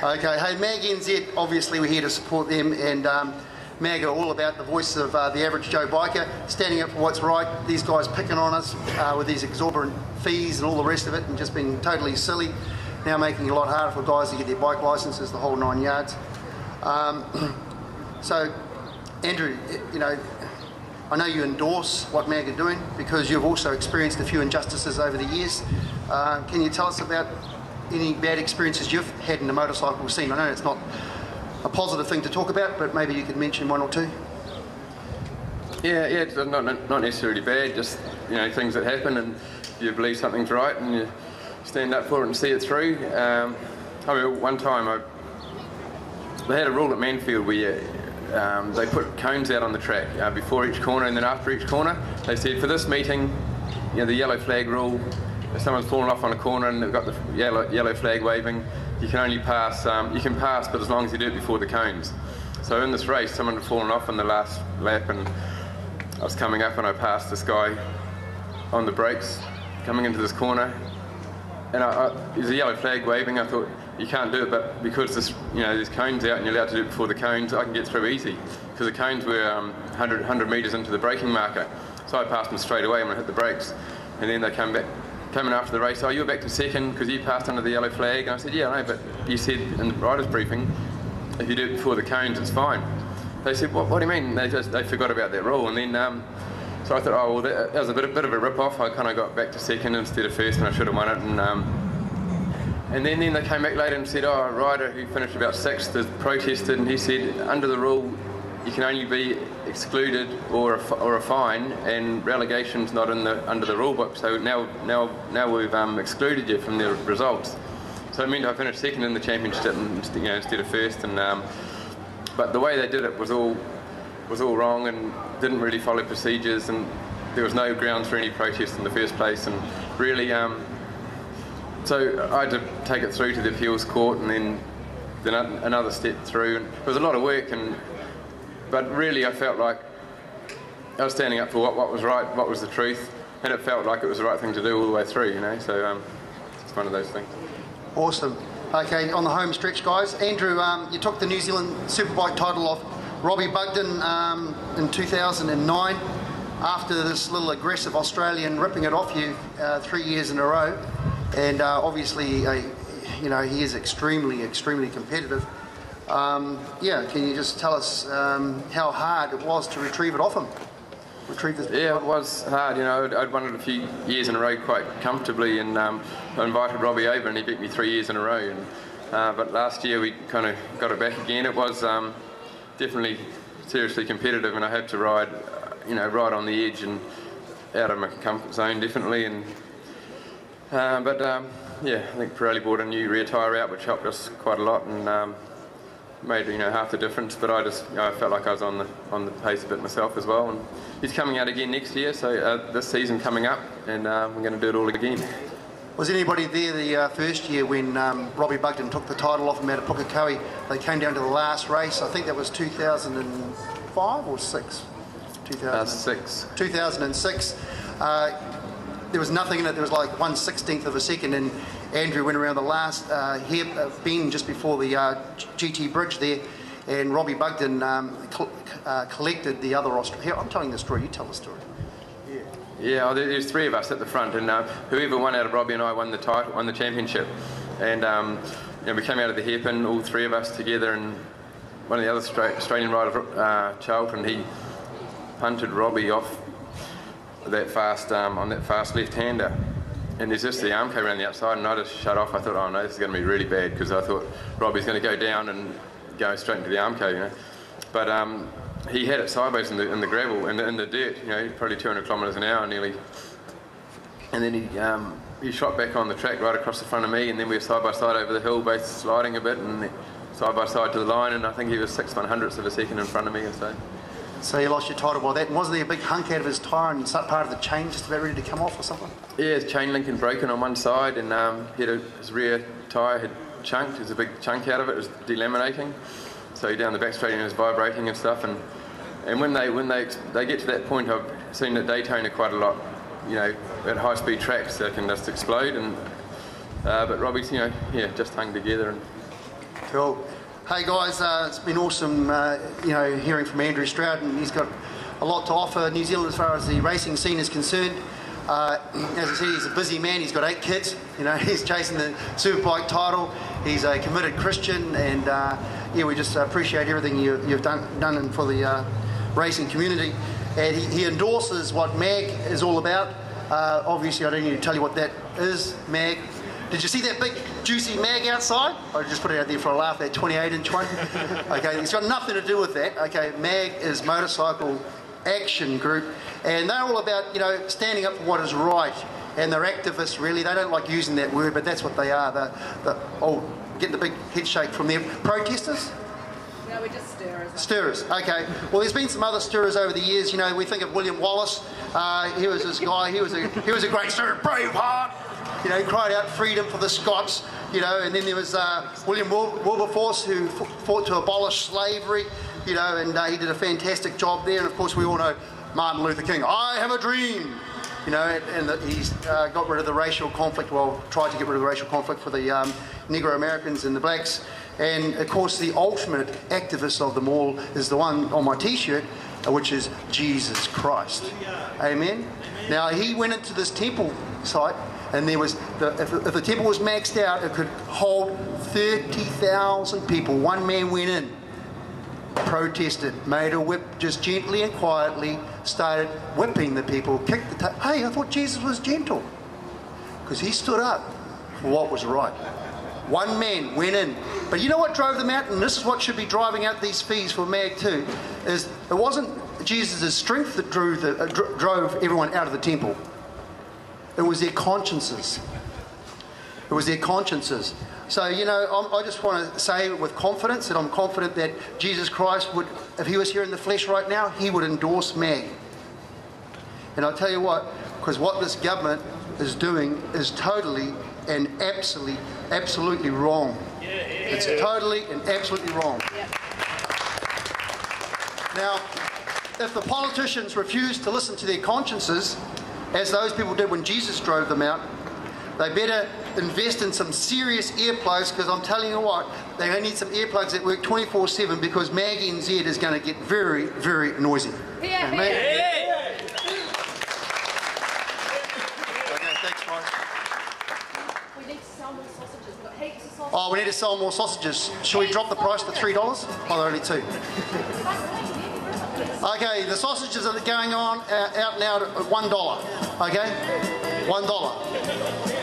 Okay, hey, Mag NZ, obviously we're here to support them, and Mag are all about the voice of the average Joe biker, standing up for what's right. These guys picking on us with these exorbitant fees and all the rest of it, and just being totally silly, now making it a lot harder for guys to get their bike licences, the whole 9 yards. So, Andrew, you know, I know you endorse what Mag are doing because you've also experienced a few injustices over the years. Can you tell us about any bad experiences you've had in the motorcycle scene? I know it's not a positive thing to talk about, but maybe you could mention one or two. Yeah, it's not necessarily bad, just, you know, things that happen, and you believe something's right and you stand up for it and see it through. I mean, one time they had a rule at Manfield where they put cones out on the track before each corner and then after each corner. They said, for this meeting, you know, the yellow flag rule, if someone's fallen off on a corner and they've got the yellow flag waving, you can only pass, you can pass, but as long as you do it before the cones. So in this race, someone had fallen off on the last lap, and I was coming up and I passed this guy on the brakes, coming into this corner, and there's a yellow flag waving. I thought, you can't do it, but because this, you know, there's cones out and you're allowed to do it before the cones, I can get through easy. Because the cones were 100 metres into the braking marker. So I passed them straight away when I hit the brakes, and then they came in after the race, oh, you were back to second because you passed under the yellow flag. And I said, yeah, I know, but you said in the riders' briefing, if you do it before the cones, it's fine. They said, what do you mean? They forgot about that rule. And then, so I thought, oh, well, that was a bit of a rip-off. I kind of got back to second instead of first, and I should have won it. And then they came back later and said, oh, a rider who finished about sixth has protested, and he said, under the rule, you can only be excluded or a fine, and relegation's not under the rule book. So now we've excluded you from the results. So it meant I finished second in the championship, you know, instead of first. And but the way they did it was all wrong and didn't really follow procedures, and there was no grounds for any protest in the first place. And really, so I had to take it through to the appeals court, and then another step through. And it was a lot of work, but really I felt like I was standing up for what was right, what was the truth, and it felt like it was the right thing to do all the way through, you know. So it's one of those things. Awesome. Okay, on the home stretch, guys. Andrew, you took the New Zealand Superbike title off Robbie Bugden in 2009 after this little aggressive Australian ripping it off you 3 years in a row. And obviously, you know, he is extremely competitive. Yeah, can you just tell us how hard it was to retrieve it off him? Yeah, it was hard. You know, I'd won it a few years in a row quite comfortably, and I invited Robbie over, and he beat me 3 years in a row. And, but last year we kind of got it back again. It was definitely seriously competitive, and I had to ride, you know, right on the edge and out of my comfort zone, definitely. And yeah, I think Pirelli bought a new rear tyre out, which helped us quite a lot, and made, you know, half the difference. But I just, you know, I felt like I was on the pace a bit myself as well. And he's coming out again next year, so this season coming up, and we're going to do it all again. Was anybody there the first year when Robbie Bugden took the title off him out of Pukekohe? They came down to the last race. I think that was 2005 or 6? 6. 2006. There was nothing in it. There was like 1/16th of a second, and Andrew went around the last bend just before the GT bridge there, and Robbie Bugden collected the other Australian. I'm telling the story. You tell the story. Yeah, there's three of us at the front, and whoever won out of Robbie and I won the title, won the championship, and you know, we came out of the hairpin, all three of us together, and one of the other Australian riders, Charlton, he punted Robbie off that fast on that fast left-hander, and there's just the armco around the outside, and I just shut off. I thought, oh no, this is going to be really bad, because I thought Robbie's going to go down and go straight into the armco, you know. But he had it sideways in the gravel, in the dirt, you know, probably 200 kilometres an hour nearly. And then he shot back on the track right across the front of me, and then we were side by side over the hill, both sliding a bit, and side by side to the line, and I think he was 6/100ths of a second in front of me or so. So you lost your title by that. And wasn't there a big hunk out of his tyre and some part of the chain just about ready to come off or something? Yeah, his chain link had broken on one side, and his rear tyre had chunked. There's a big chunk out of it. It was delaminating. So down the back straight, and it was vibrating and stuff. And when they get to that point, I've seen at Daytona quite a lot. You know, at high speed tracks, they can just explode. And but Robbie's, you know, yeah, just hung together and Cool. Hey guys, it's been awesome, hearing from Andrew Stroud, and he's got a lot to offer New Zealand as far as the racing scene is concerned. As I said, he's a busy man. He's got 8 kids. He's chasing the Superbike title. He's a committed Christian, and we just appreciate everything you've done for the racing community. And he endorses what MAG is all about. Obviously, I don't need to tell you what that is, MAG. Did you see that big, juicy MAG outside? I just put it out there for a laugh, that 28-inch one. Okay, it's got nothing to do with that. Okay, MAG is Motorcycle Action Group, and they're all about, standing up for what is right. And they're activists, really. They don't like using that word, but that's what they are. They're getting the big head shake from them. Protesters? No, we're just stirrers. Stirrers, okay. Well, there's been some other stirrers over the years. We think of William Wallace. He was this guy. He was a great stirrer, Braveheart. He cried out freedom for the Scots. And then there was William Wilberforce, who fought to abolish slavery. And he did a fantastic job there. And of course, we all know Martin Luther King. I have a dream. And that he's got rid of the racial conflict. Well, tried to get rid of the racial conflict for the Negro Americans and the blacks. And of course, the ultimate activist of them all is the one on my T-shirt, which is Jesus Christ. Amen. Now, he went into this temple site, and there was if the temple was maxed out, it could hold 30,000 people. One man went in, protested, made a whip, just gently and quietly started whipping the people, kicked the tail. Hey, I thought Jesus was gentle, because he stood up for what was right. One man went in. But you know what drove them out? And this is what should be driving out these fees for MAG too, is it wasn't Jesus' strength that drove everyone out of the temple. It was their consciences. It was their consciences. So, I just want to say with confidence that I'm confident that Jesus Christ would, if he was here in the flesh right now, he would endorse MAG. And I'll tell you what, because what this government is doing is totally and absolutely wrong. It's totally and absolutely wrong. Now, if the politicians refuse to listen to their consciences, as those people did when Jesus drove them out, they better invest in some serious earplugs, because I'm telling you what, they're going to need some earplugs that work 24/7, because MAG NZ is going to get very, very noisy. Amen. We need to sell more sausages. We've got heaps of sausages. Oh, we need to sell more sausages. Shall we drop the price to $3? Oh, they're only 2. Okay, the sausages are going on out now at $1. Okay, $1.